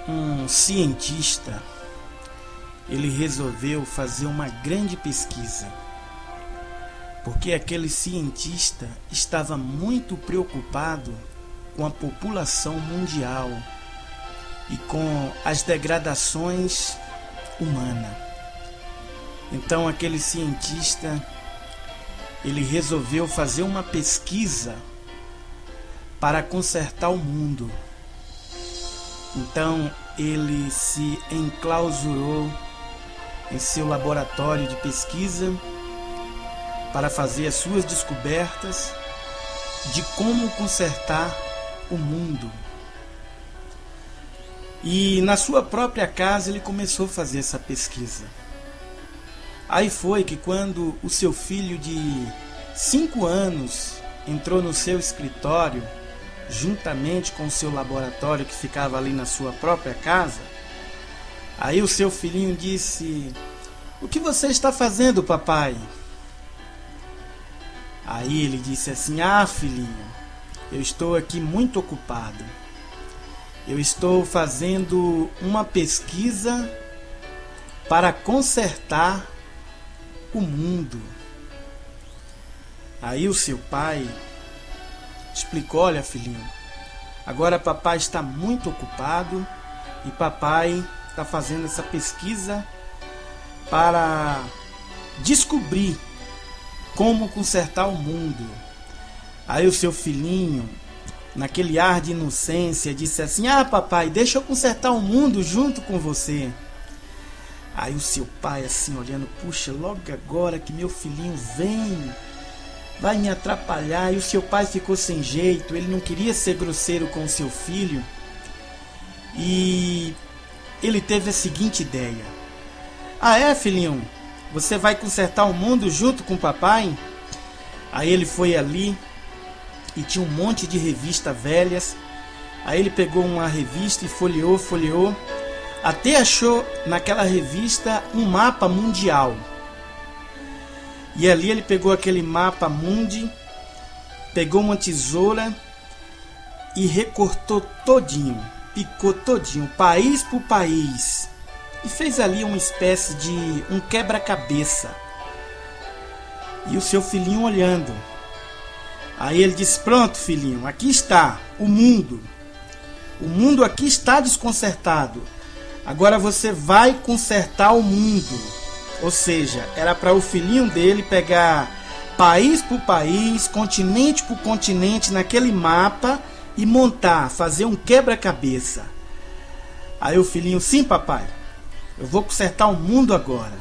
um cientista, ele resolveu fazer uma grande pesquisa, porque aquele cientista estava muito preocupado com a população mundial e com as degradações humanas. Então aquele cientista, ele resolveu fazer uma pesquisa para consertar o mundo. Então ele se enclausurou em seu laboratório de pesquisa para fazer as suas descobertas de como consertar o mundo. E na sua própria casa ele começou a fazer essa pesquisa. Aí foi que quando o seu filho de 5 anos entrou no seu escritório, juntamente com o seu laboratório que ficava ali na sua própria casa, aí o seu filhinho disse: "O que você está fazendo, papai?" Aí ele disse assim: "Ah, filhinho, eu estou aqui muito ocupado. Eu estou fazendo uma pesquisa para consertar o mundo." Aí o seu pai explicou: "Olha, filhinho, agora papai está muito ocupado e papai está fazendo essa pesquisa para descobrir como consertar o mundo." Aí o seu filhinho, naquele ar de inocência, disse assim: "Ah, papai, deixa eu consertar o mundo junto com você." Aí o seu pai assim olhando: "Puxa, logo agora que meu filhinho vem, vai me atrapalhar." E o seu pai ficou sem jeito, ele não queria ser grosseiro com o seu filho. E ele teve a seguinte ideia: "Ah, é, filhinho? Você vai consertar o mundo junto com o papai?" Aí ele foi ali e tinha um monte de revistas velhas. Aí ele pegou uma revista e folheou, até achou naquela revista um mapa mundial. E ali ele pegou aquele mapa mundi, pegou uma tesoura e recortou todinho, picou todinho, país por país, e fez ali uma espécie de um quebra-cabeça. E o seu filhinho olhando. Aí ele disse: "Pronto, filhinho, aqui está o mundo. O mundo aqui está desconcertado. Agora você vai consertar o mundo." Ou seja, era para o filhinho dele pegar país por país, continente por continente naquele mapa e montar, fazer um quebra-cabeça. Aí o filhinho: "Sim, papai, eu vou consertar o mundo agora."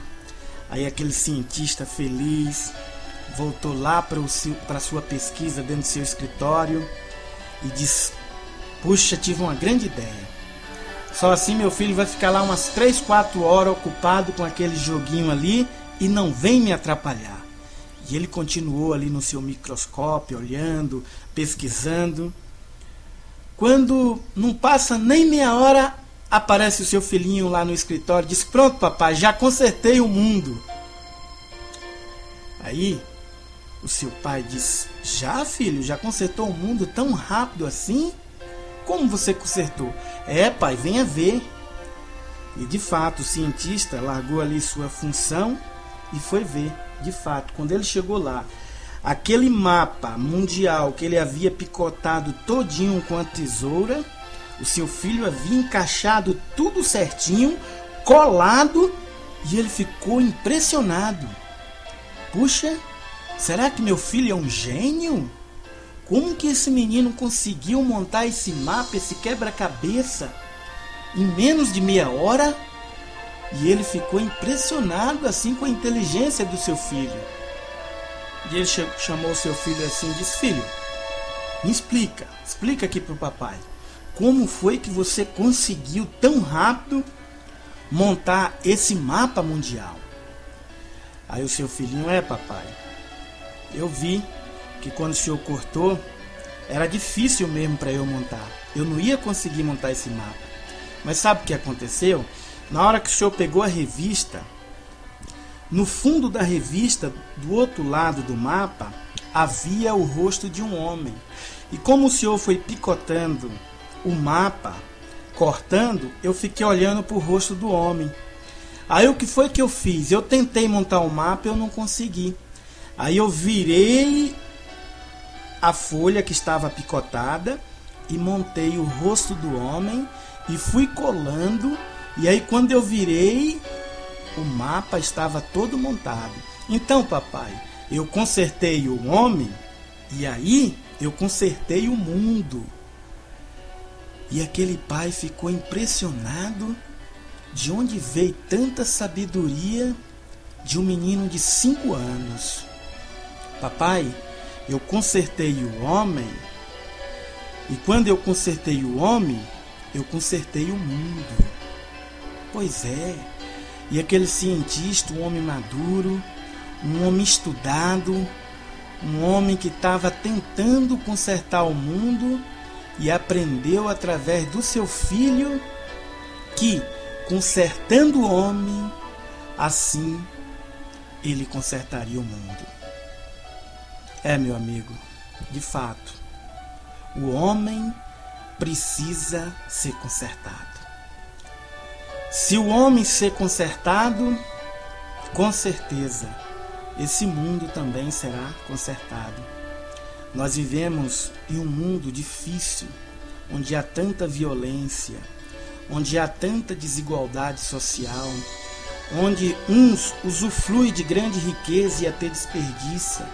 Aí aquele cientista feliz voltou lá para sua pesquisa dentro do seu escritório e disse: "Puxa, tive uma grande ideia. Só assim meu filho vai ficar lá umas 3, 4 horas ocupado com aquele joguinho ali e não vem me atrapalhar." E ele continuou ali no seu microscópio, olhando, pesquisando. Quando não passa nem meia hora, aparece o seu filhinho lá no escritório e diz: "Pronto, papai, já consertei o mundo." Aí o seu pai diz: "Já, filho? Já consertou o mundo tão rápido assim? Como você consertou?" "É, pai, venha ver." E de fato o cientista largou ali sua função e foi ver. De fato, quando ele chegou lá, aquele mapa mundial que ele havia picotado todinho com a tesoura, o seu filho havia encaixado tudo certinho, colado, e ele ficou impressionado. "Puxa, será que meu filho é um gênio? Como que esse menino conseguiu montar esse mapa, esse quebra-cabeça, em menos de meia hora?" E ele ficou impressionado assim com a inteligência do seu filho. E ele chamou o seu filho assim e disse: "Filho, me explica aqui pro papai. Como foi que você conseguiu tão rápido montar esse mapa mundial?" Aí o seu filhinho: "É, papai, eu vi que quando o senhor cortou, era difícil mesmo para eu montar. Eu não ia conseguir montar esse mapa. Mas sabe o que aconteceu? Na hora que o senhor pegou a revista, no fundo da revista, do outro lado do mapa, havia o rosto de um homem. E como o senhor foi picotando o mapa, cortando, eu fiquei olhando para o rosto do homem. Aí o que foi que eu fiz? Eu tentei montar um mapa e eu não consegui. Aí eu virei a folha que estava picotada e montei o rosto do homem e fui colando. E aí quando eu virei, o mapa estava todo montado. Então, papai, eu consertei o homem e aí eu consertei o mundo. E aquele pai ficou impressionado de onde veio tanta sabedoria de um menino de 5 anos. Papai, eu consertei o homem, e quando eu consertei o homem, eu consertei o mundo. Pois é, e aquele cientista, um homem maduro, um homem estudado, um homem que estava tentando consertar o mundo e aprendeu através do seu filho que, consertando o homem, assim ele consertaria o mundo. Meu amigo, de fato, o homem precisa ser consertado. Se o homem ser consertado, com certeza, esse mundo também será consertado. Nós vivemos em um mundo difícil, onde há tanta violência, onde há tanta desigualdade social, onde uns usufruem de grande riqueza e até desperdiça,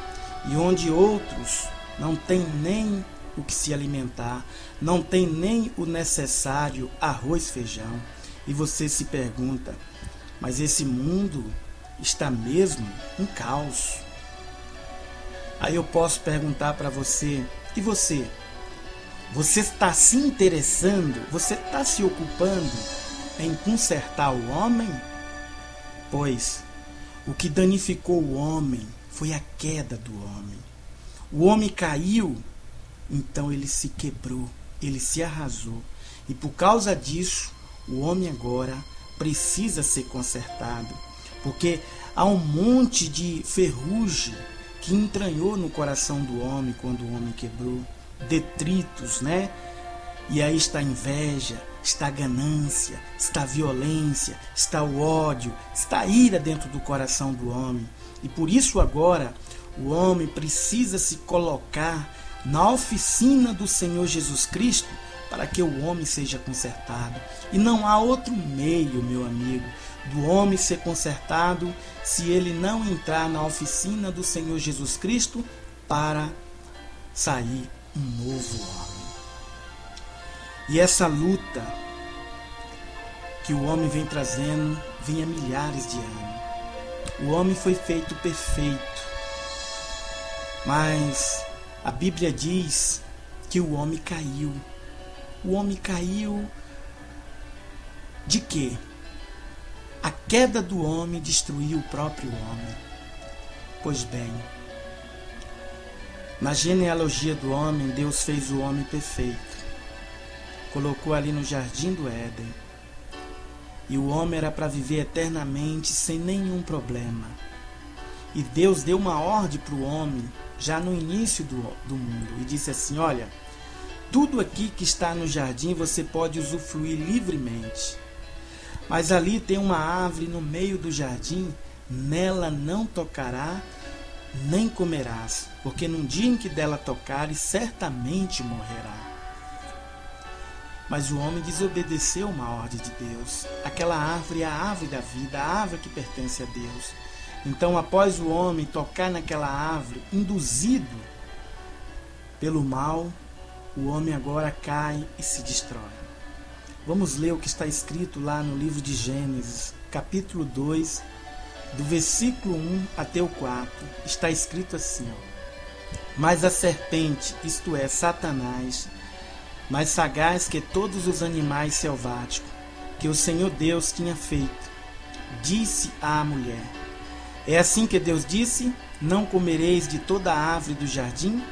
e onde outros não têm nem o que se alimentar, não têm nem o necessário, arroz, feijão. E você se pergunta, mas esse mundo está mesmo um caos? Aí eu posso perguntar para você, e você? Você está se interessando, você está se ocupando em consertar o homem? Pois o que danificou o homem foi a queda do homem. O homem caiu, então ele se quebrou, ele se arrasou. E por causa disso, o homem agora precisa ser consertado. Porque há um monte de ferrugem que entranhou no coração do homem quando o homem quebrou. Detritos, né? E aí está a inveja, está a ganância, está a violência, está o ódio, está a ira dentro do coração do homem. E por isso agora o homem precisa se colocar na oficina do Senhor Jesus Cristo para que o homem seja consertado. E não há outro meio, meu amigo, do homem ser consertado se ele não entrar na oficina do Senhor Jesus Cristo para sair um novo homem. E essa luta que o homem vem trazendo vem há milhares de anos. O homem foi feito perfeito, mas a Bíblia diz que o homem caiu. O homem caiu de quê? A queda do homem destruiu o próprio homem. Pois bem, na genealogia do homem, Deus fez o homem perfeito. Colocou ali no jardim do Éden. E o homem era para viver eternamente sem nenhum problema. E Deus deu uma ordem para o homem já no início do mundo. E disse assim, olha, tudo aqui que está no jardim você pode usufruir livremente. Mas ali tem uma árvore no meio do jardim, nela não tocará, nem comerás, porque no dia em que dela tocares, certamente morrerá. Mas o homem desobedeceu uma ordem de Deus. Aquela árvore é a árvore da vida, a árvore que pertence a Deus. Então, após o homem tocar naquela árvore, induzido pelo mal, o homem agora cai e se destrói. Vamos ler o que está escrito lá no livro de Gênesis, capítulo 2, do versículo 1 até o 4. Está escrito assim, mas a serpente, isto é, Satanás, mais sagaz que todos os animais selváticos, que o Senhor Deus tinha feito, disse à mulher, é assim que Deus disse, não comereis de toda a árvore do jardim?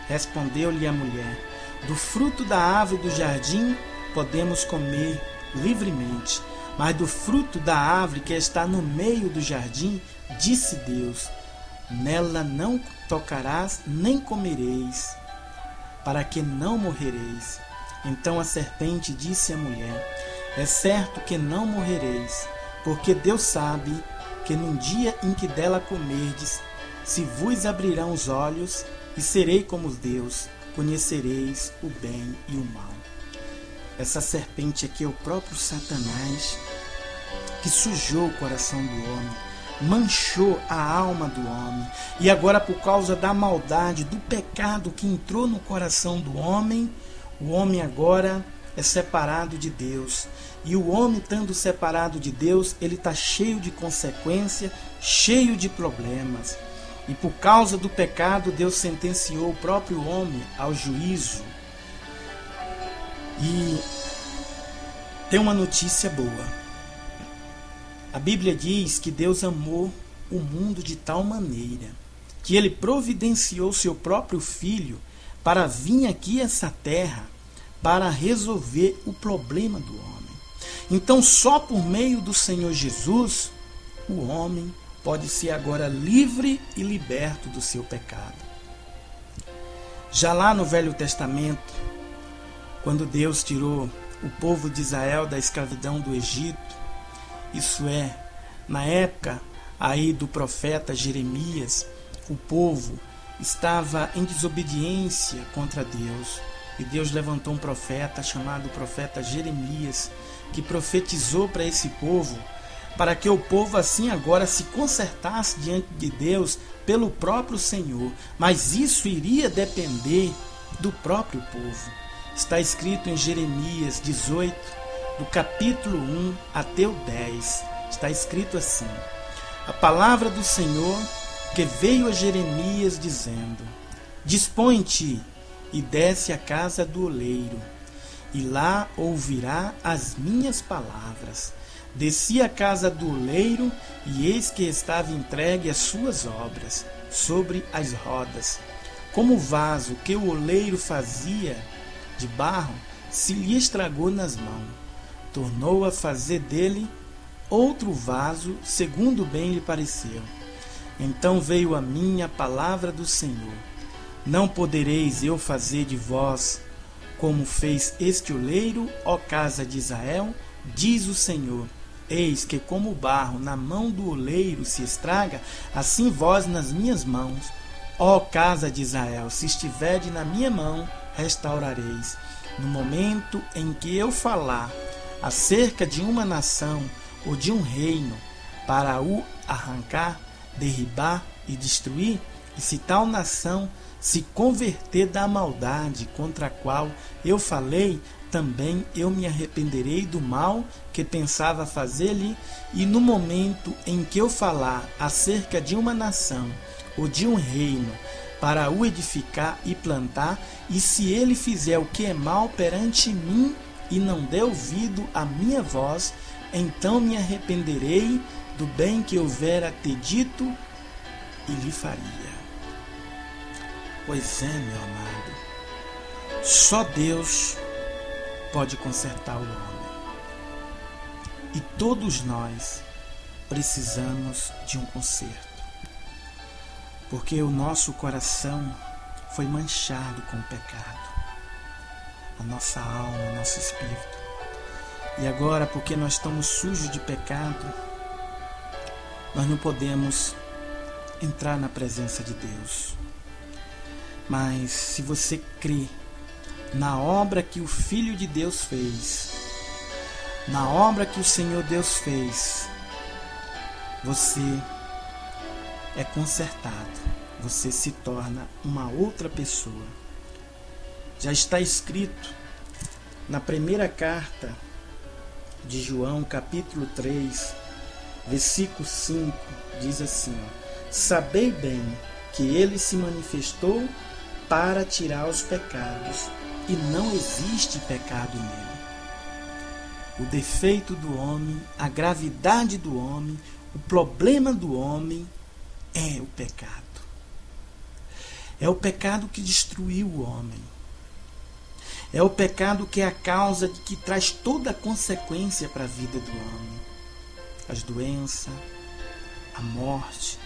Respondeu-lhe a mulher, do fruto da árvore do jardim podemos comer livremente, mas do fruto da árvore que está no meio do jardim, disse Deus, nela não tocarás nem comereis, para que não morrereis. Então a serpente disse à mulher: é certo que não morrereis, porque Deus sabe que num dia em que dela comerdes, se vos abrirão os olhos, e serei como Deus, conhecereis o bem e o mal. Essa serpente aqui é o próprio Satanás, que sujou o coração do homem, manchou a alma do homem, e agora, por causa da maldade, do pecado que entrou no coração do homem, o homem agora é separado de Deus. E o homem, estando separado de Deus, ele está cheio de consequência, cheio de problemas. E por causa do pecado, Deus sentenciou o próprio homem ao juízo. E tem uma notícia boa. A Bíblia diz que Deus amou o mundo de tal maneira que ele providenciou seu próprio filho para vir aqui a essa terra para resolver o problema do homem. Então, só por meio do Senhor Jesus, o homem pode ser agora livre e liberto do seu pecado. Já lá no Velho Testamento, quando Deus tirou o povo de Israel da escravidão do Egito, isso é, na época aí do profeta Jeremias, o povo estava em desobediência contra Deus. E Deus levantou um profeta chamado profeta Jeremias, que profetizou para esse povo, para que o povo assim agora se consertasse diante de Deus pelo próprio Senhor. Mas isso iria depender do próprio povo. Está escrito em Jeremias 18, do capítulo 1 até o 10. Está escrito assim: a palavra do Senhor que veio a Jeremias dizendo: dispõe-te e desce à casa do oleiro, e lá ouvirá as minhas palavras. Desci à casa do oleiro, e eis que estava entregue as suas obras, sobre as rodas. Como o vaso que o oleiro fazia de barro se lhe estragou nas mãos, tornou a fazer dele outro vaso, segundo bem lhe pareceu. Então veio a mim a palavra do Senhor: não podereis eu fazer de vós como fez este oleiro, ó casa de Israel? Diz o Senhor: eis que como o barro na mão do oleiro se estraga, assim vós nas minhas mãos, ó casa de Israel, se estiverdes na minha mão, restaurareis. No momento em que eu falar acerca de uma nação ou de um reino, para o arrancar, derribar e destruir, e se tal nação se converter da maldade contra a qual eu falei, também eu me arrependerei do mal que pensava fazer-lhe, e no momento em que eu falar acerca de uma nação ou de um reino, para o edificar e plantar, e se ele fizer o que é mal perante mim e não der ouvido à minha voz, então me arrependerei do bem que houvera ter dito e lhe faria. Pois é, meu amado, só Deus pode consertar o homem. E todos nós precisamos de um conserto. Porque o nosso coração foi manchado com o pecado. A nossa alma, o nosso espírito. E agora, porque nós estamos sujos de pecado, nós não podemos entrar na presença de Deus. Mas se você crê na obra que o Filho de Deus fez, na obra que o Senhor Deus fez, você é consertado, você se torna uma outra pessoa. Já está escrito na primeira carta de João, capítulo 3, versículo 5, diz assim: sabei bem que ele se manifestou para tirar os pecados, e não existe pecado nele. O defeito do homem, a gravidade do homem, o problema do homem é o pecado. É o pecado que destruiu o homem. É o pecado que é a causa de que traz toda a consequência para a vida do homem. As doenças, a morte.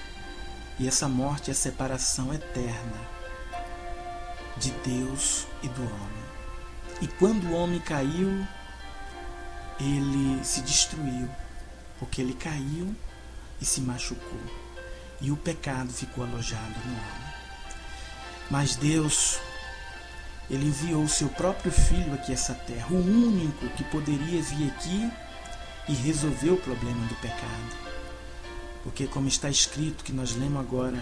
E essa morte é a separação eterna de Deus e do homem. E quando o homem caiu, ele se destruiu, porque ele caiu e se machucou. E o pecado ficou alojado no homem. Mas Deus, Ele enviou o seu próprio Filho aqui a essa terra, o único que poderia vir aqui e resolver o problema do pecado. Porque como está escrito, que nós lemos agora,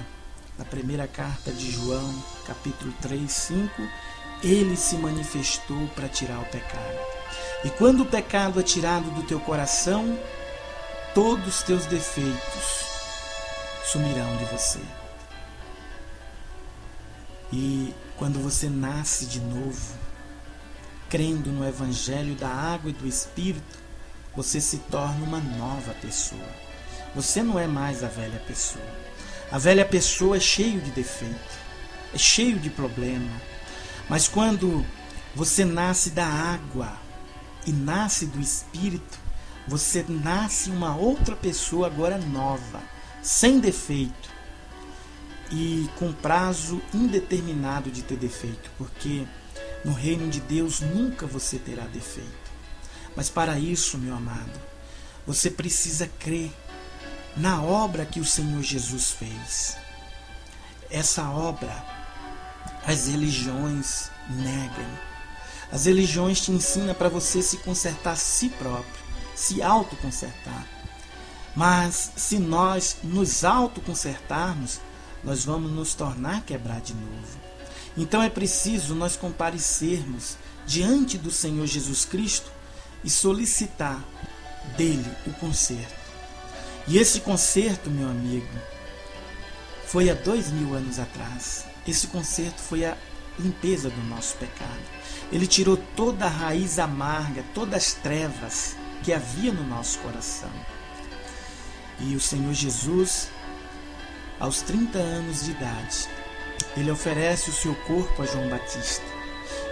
na primeira carta de João, capítulo 3, 5, Ele se manifestou para tirar o pecado. E quando o pecado é tirado do teu coração, todos os teus defeitos sumirão de você. E quando você nasce de novo, crendo no Evangelho da água e do Espírito, você se torna uma nova pessoa. Você não é mais a velha pessoa. A velha pessoa é cheio de defeito, é cheio de problema. Mas quando você nasce da água e nasce do Espírito, você nasce uma outra pessoa agora nova, sem defeito e com prazo indeterminado de ter defeito, porque no reino de Deus nunca você terá defeito. Mas para isso, meu amado, você precisa crer na obra que o Senhor Jesus fez. Essa obra, as religiões negam. As religiões te ensinam para você se consertar a si próprio, se autoconsertar. Mas se nós nos autoconsertarmos, nós vamos nos tornar quebrar de novo. Então é preciso nós comparecermos diante do Senhor Jesus Cristo e solicitar dele o conserto. E esse conserto, meu amigo, foi há 2000 anos atrás. Esse conserto foi a limpeza do nosso pecado. Ele tirou toda a raiz amarga, todas as trevas que havia no nosso coração. E o Senhor Jesus, aos 30 anos de idade, ele oferece o seu corpo a João Batista.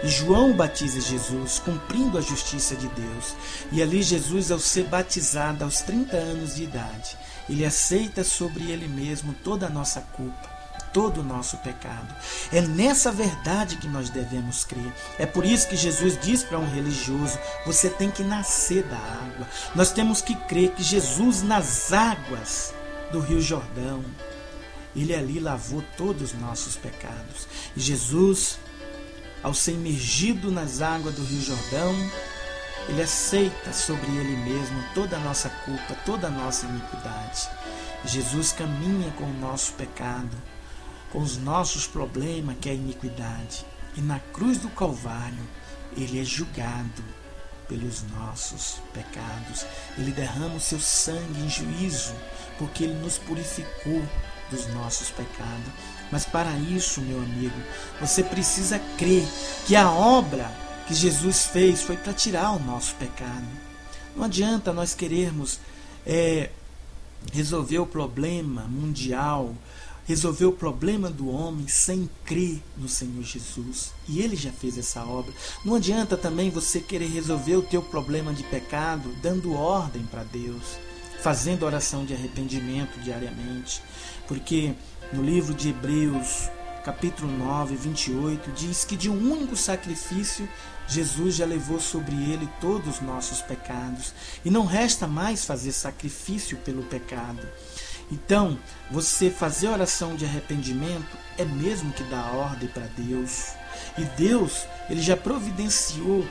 E João batiza Jesus, cumprindo a justiça de Deus. E ali Jesus, ao ser batizado aos 30 anos de idade, ele aceita sobre ele mesmo toda a nossa culpa, todo o nosso pecado. É nessa verdade que nós devemos crer. É por isso que Jesus diz para um religioso: você tem que nascer da água. Nós temos que crer que Jesus, nas águas do Rio Jordão, ele ali lavou todos os nossos pecados. E Jesus, ao ser imergido nas águas do Rio Jordão, ele aceita sobre ele mesmo toda a nossa culpa, toda a nossa iniquidade. Jesus caminha com o nosso pecado, com os nossos problemas, que é a iniquidade. E na cruz do Calvário, ele é julgado pelos nossos pecados. Ele derrama o seu sangue em juízo, porque ele nos purificou dos nossos pecados. Mas para isso, meu amigo, você precisa crer que a obra que Jesus fez foi para tirar o nosso pecado. Não adianta nós querermos resolver o problema mundial, resolver o problema do homem sem crer no Senhor Jesus. E Ele já fez essa obra. Não adianta também você querer resolver o teu problema de pecado dando ordem para Deus, fazendo oração de arrependimento diariamente. Porque no livro de Hebreus, capítulo 9, 28, diz que de um único sacrifício Jesus já levou sobre ele todos os nossos pecados. E não resta mais fazer sacrifício pelo pecado. Então, você fazer oração de arrependimento é mesmo que dar ordem para Deus. E Deus, ele já providenciou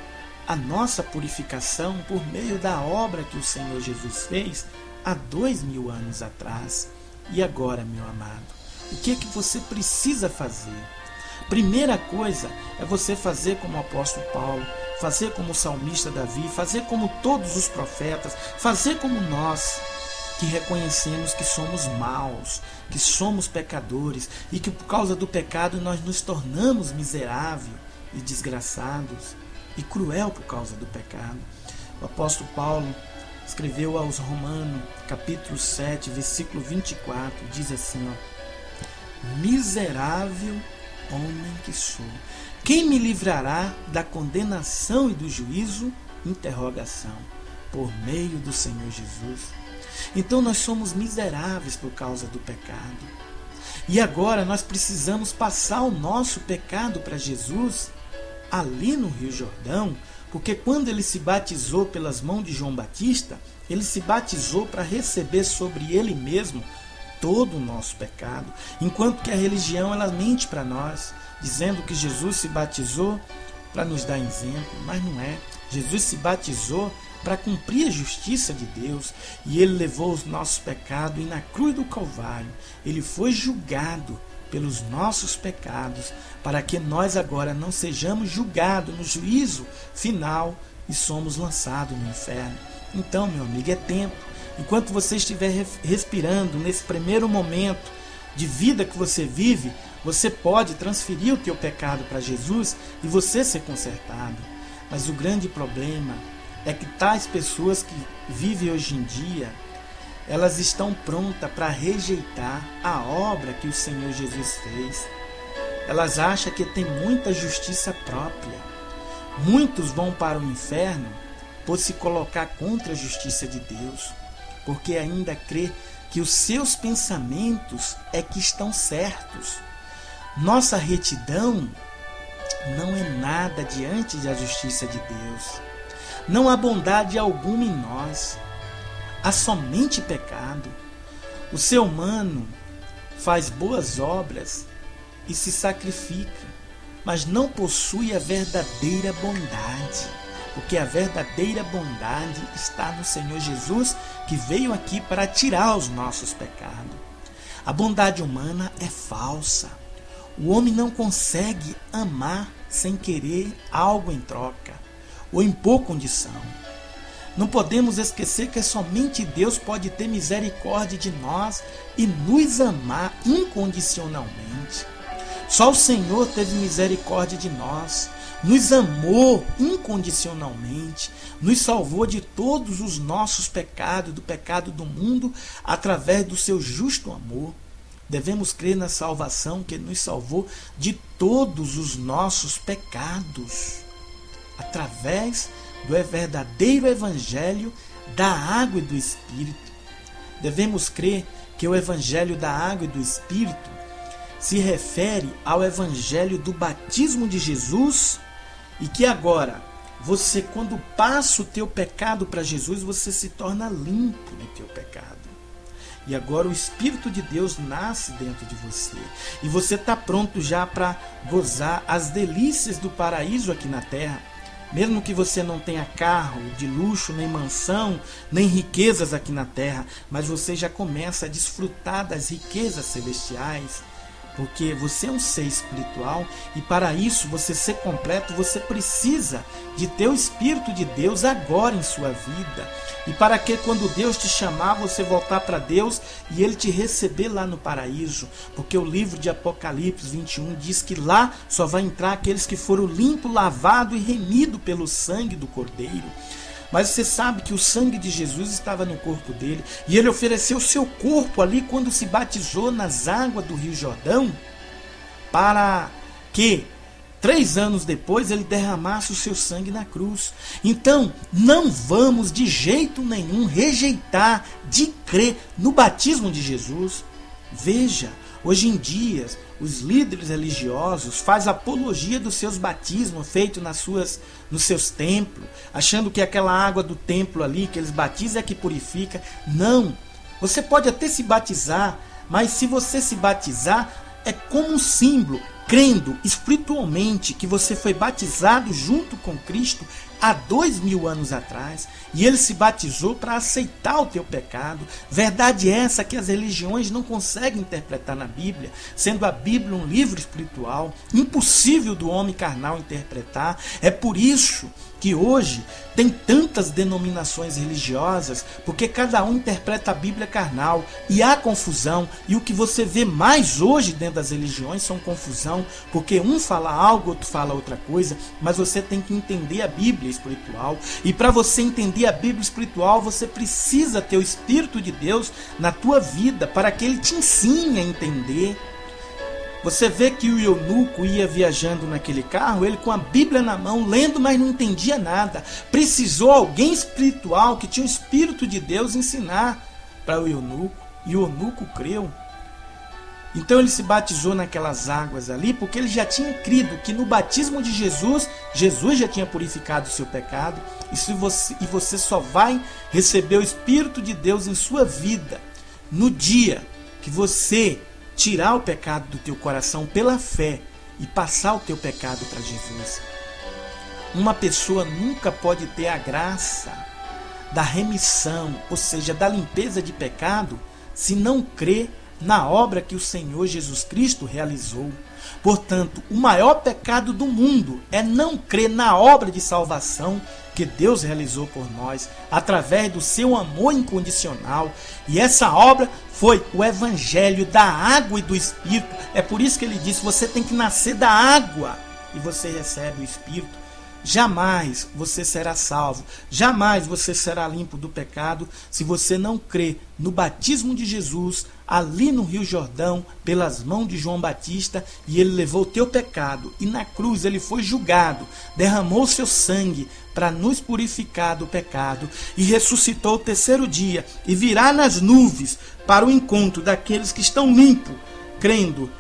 a nossa purificação por meio da obra que o Senhor Jesus fez há 2000 anos atrás. E agora, meu amado, o que é que você precisa fazer? Primeira coisa é você fazer como o apóstolo Paulo, fazer como o salmista Davi, fazer como todos os profetas, fazer como nós, que reconhecemos que somos maus, que somos pecadores e que por causa do pecado nós nos tornamos miseráveis e desgraçados e cruel por causa do pecado. O apóstolo Paulo escreveu aos Romanos, capítulo 7, versículo 24, diz assim, miserável homem que sou, quem me livrará da condenação e do juízo? Interrogação. Por meio do Senhor Jesus. Então nós somos miseráveis por causa do pecado. E agora nós precisamos passar o nosso pecado para Jesus, ali no Rio Jordão, porque quando ele se batizou pelas mãos de João Batista, ele se batizou para receber sobre ele mesmo todo o nosso pecado, enquanto que a religião ela mente para nós, dizendo que Jesus se batizou para nos dar exemplo, mas não é. Jesus se batizou para cumprir a justiça de Deus, e ele levou os nossos pecados, e na cruz do Calvário ele foi julgado pelos nossos pecados, para que nós agora não sejamos julgados no juízo final e somos lançados no inferno. Então, meu amigo, é tempo. Enquanto você estiver respirando nesse primeiro momento de vida que você vive, você pode transferir o teu pecado para Jesus e você ser consertado. Mas o grande problema é que tais pessoas que vivem hoje em dia, elas estão prontas para rejeitar a obra que o Senhor Jesus fez. Elas acham que tem muita justiça própria. Muitos vão para o inferno por se colocar contra a justiça de Deus, porque ainda crê que os seus pensamentos é que estão certos. Nossa retidão não é nada diante da justiça de Deus. Não há bondade alguma em nós. Há somente pecado. O ser humano faz boas obras e se sacrifica, mas não possui a verdadeira bondade, porque a verdadeira bondade está no Senhor Jesus, que veio aqui para tirar os nossos pecados. A bondade humana é falsa. O homem não consegue amar sem querer algo em troca ou impor condição. Não podemos esquecer que somente Deus pode ter misericórdia de nós e nos amar incondicionalmente. Só o Senhor teve misericórdia de nós, nos amou incondicionalmente, nos salvou de todos os nossos pecados, do pecado do mundo, através do seu justo amor. Devemos crer na salvação que nos salvou de todos os nossos pecados, através do verdadeiro evangelho da água e do Espírito. Devemos crer que o evangelho da água e do Espírito se refere ao evangelho do batismo de Jesus, e que agora, você, quando passa o teu pecado para Jesus, você se torna limpo do teu pecado. E agora o Espírito de Deus nasce dentro de você. E você está pronto já para gozar as delícias do paraíso aqui na terra. Mesmo que você não tenha carro de luxo, nem mansão, nem riquezas aqui na terra, mas você já começa a desfrutar das riquezas celestiais. Porque você é um ser espiritual e para isso, você ser completo, você precisa de ter o Espírito de Deus agora em sua vida. E para que quando Deus te chamar, você voltar para Deus e Ele te receber lá no paraíso. Porque o livro de Apocalipse 21 diz que lá só vai entrar aqueles que foram limpos, lavados e remidos pelo sangue do Cordeiro. Mas você sabe que o sangue de Jesus estava no corpo dele, e ele ofereceu o seu corpo ali quando se batizou nas águas do Rio Jordão, para que 3 anos depois ele derramasse o seu sangue na cruz. Então, não vamos de jeito nenhum rejeitar de crer no batismo de Jesus. Veja, hoje em dia, os líderes religiosos fazem apologia dos seus batismos feitos nos seus templos, achando que aquela água do templo ali que eles batizam é que purifica. Não, você pode até se batizar, mas se você se batizar, é como um símbolo, crendo espiritualmente que você foi batizado junto com Cristo há 2000 anos atrás, e ele se batizou para aceitar o teu pecado. Verdade essa que as religiões não conseguem interpretar na Bíblia, sendo a Bíblia um livro espiritual, impossível do homem carnal interpretar. É por isso que hoje tem tantas denominações religiosas, porque cada um interpreta a Bíblia carnal, e há confusão, e o que você vê mais hoje dentro das religiões são confusão, porque um fala algo, outro fala outra coisa, mas você tem que entender a Bíblia espiritual, e para você entender a Bíblia espiritual, você precisa ter o Espírito de Deus na tua vida, para que ele te ensine a entender. Você vê que o eunuco ia viajando naquele carro, ele com a Bíblia na mão, lendo, mas não entendia nada. Precisou alguém espiritual, que tinha o Espírito de Deus, ensinar para o eunuco. E o eunuco creu. Então ele se batizou naquelas águas ali, porque ele já tinha crido que no batismo de Jesus, Jesus já tinha purificado o seu pecado, e você só vai receber o Espírito de Deus em sua vida no dia que você tirar o pecado do teu coração pela fé e passar o teu pecado para Jesus. Uma pessoa nunca pode ter a graça da remissão, ou seja, da limpeza de pecado, se não crê na obra que o Senhor Jesus Cristo realizou. Portanto, o maior pecado do mundo é não crer na obra de salvação que Deus realizou por nós, através do seu amor incondicional. E essa obra foi o Evangelho da água e do Espírito. É por isso que ele disse, você tem que nascer da água e você recebe o Espírito. Jamais você será salvo, jamais você será limpo do pecado se você não crer no batismo de Jesus ali no Rio Jordão, pelas mãos de João Batista, e ele levou o teu pecado, e na cruz ele foi julgado, derramou seu sangue para nos purificar do pecado, e ressuscitou o terceiro dia, e virá nas nuvens para o encontro daqueles que estão limpos, crendo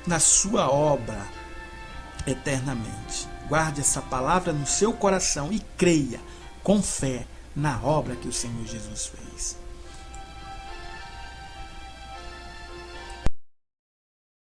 na sua obra eternamente. Guarde essa palavra no seu coração e creia com fé na obra que o Senhor Jesus fez.